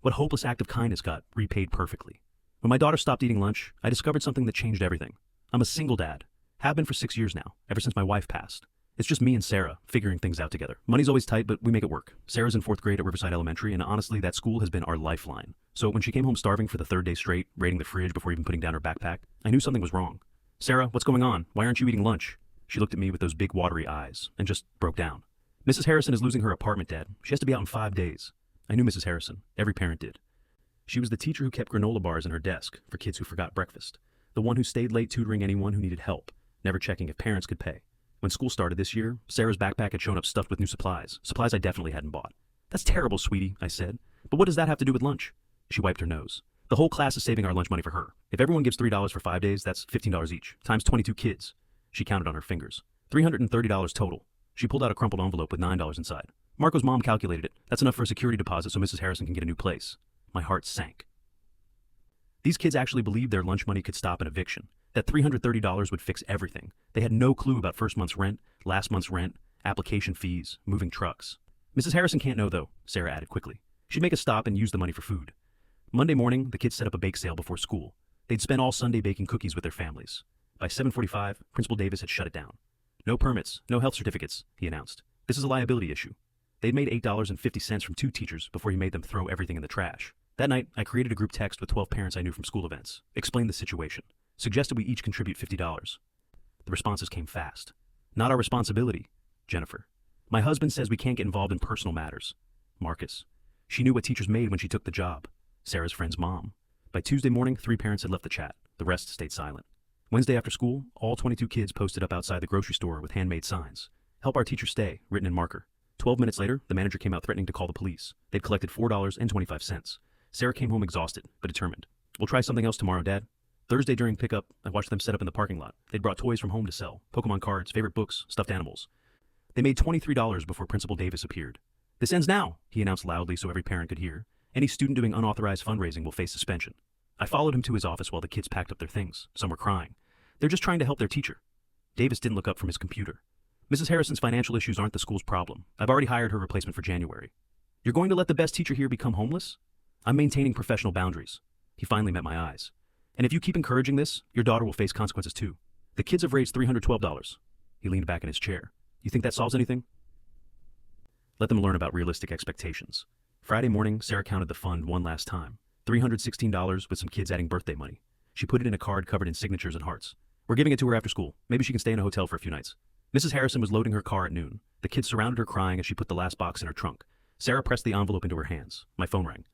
What hopeless act of kindness got repaid perfectly? When my daughter stopped eating lunch, I discovered something that changed everything. I'm a single dad. Have been for 6 years now, ever since my wife passed. It's just me and Sarah, figuring things out together. Money's always tight, but we make it work. Sarah's in 4th grade at Riverside Elementary, and honestly, that school has been our lifeline. So when she came home starving for the 3rd day straight, raiding the fridge before even putting down her backpack, I knew something was wrong. Sarah, what's going on? Why aren't you eating lunch? She looked at me with those big watery eyes, and just broke down. Mrs. Harrison is losing her apartment, Dad. She has to be out in 5 days. I knew Mrs. Harrison. Every parent did. She was the teacher who kept granola bars in her desk for kids who forgot breakfast. The one who stayed late tutoring anyone who needed help, never checking if parents could pay. When school started this year, Sarah's backpack had shown up stuffed with new supplies I definitely hadn't bought. That's terrible, sweetie, I said. But what does that have to do with lunch? She wiped her nose. The whole class is saving our lunch money for her. If everyone gives $3 for 5 days, that's $15 each, times 22 kids. She counted on her fingers. $330 total. She pulled out a crumpled envelope with $9 inside. Marco's mom calculated it. That's enough for a security deposit so Mrs. Harrison can get a new place. My heart sank. These kids actually believed their lunch money could stop an eviction, that $330 would fix everything. They had no clue about first month's rent, last month's rent, application fees, moving trucks. Mrs. Harrison can't know, though, Sarah added quickly. She'd make a stop and use the money for food. Monday morning, the kids set up a bake sale before school. They'd spend all Sunday baking cookies with their families. By 7:45, Principal Davis had shut it down. No permits, no health certificates, he announced. This is a liability issue. They'd made $8.50 from 2 teachers before he made them throw everything in the trash. That night, I created a group text with 12 parents I knew from school events, explained the situation, suggested we each contribute $50. The responses came fast. Not our responsibility, Jennifer. My husband says we can't get involved in personal matters. Marcus. She knew what teachers made when she took the job. Sarah's friend's mom. By Tuesday morning, 3 parents had left the chat. The rest stayed silent. Wednesday after school, all 22 kids posted up outside the grocery store with handmade signs. Help our teacher stay, written in marker. 12 minutes later, the manager came out threatening to call the police. They'd collected $4.25. Sarah came home exhausted, but determined. We'll try something else tomorrow, Dad. Thursday during pickup, I watched them set up in the parking lot. They'd brought toys from home to sell, Pokemon cards, favorite books, stuffed animals. They made $23 before Principal Davis appeared. This ends now, he announced loudly so every parent could hear. Any student doing unauthorized fundraising will face suspension. I followed him to his office while the kids packed up their things. Some were crying. They're just trying to help their teacher. Davis didn't look up from his computer. Mrs. Harrison's financial issues aren't the school's problem. I've already hired her replacement for January. You're going to let the best teacher here become homeless? I'm maintaining professional boundaries. He finally met my eyes. And if you keep encouraging this, your daughter will face consequences too. The kids have raised $312. He leaned back in his chair. You think that solves anything? Let them learn about realistic expectations. Friday morning, Sarah counted the fund one last time. $316 with some kids adding birthday money. She put it in a card covered in signatures and hearts. We're giving it to her after school. Maybe she can stay in a hotel for a few nights. Mrs. Harrison was loading her car at noon. The kids surrounded her crying as she put the last box in her trunk. Sarah pressed the envelope into her hands. My phone rang.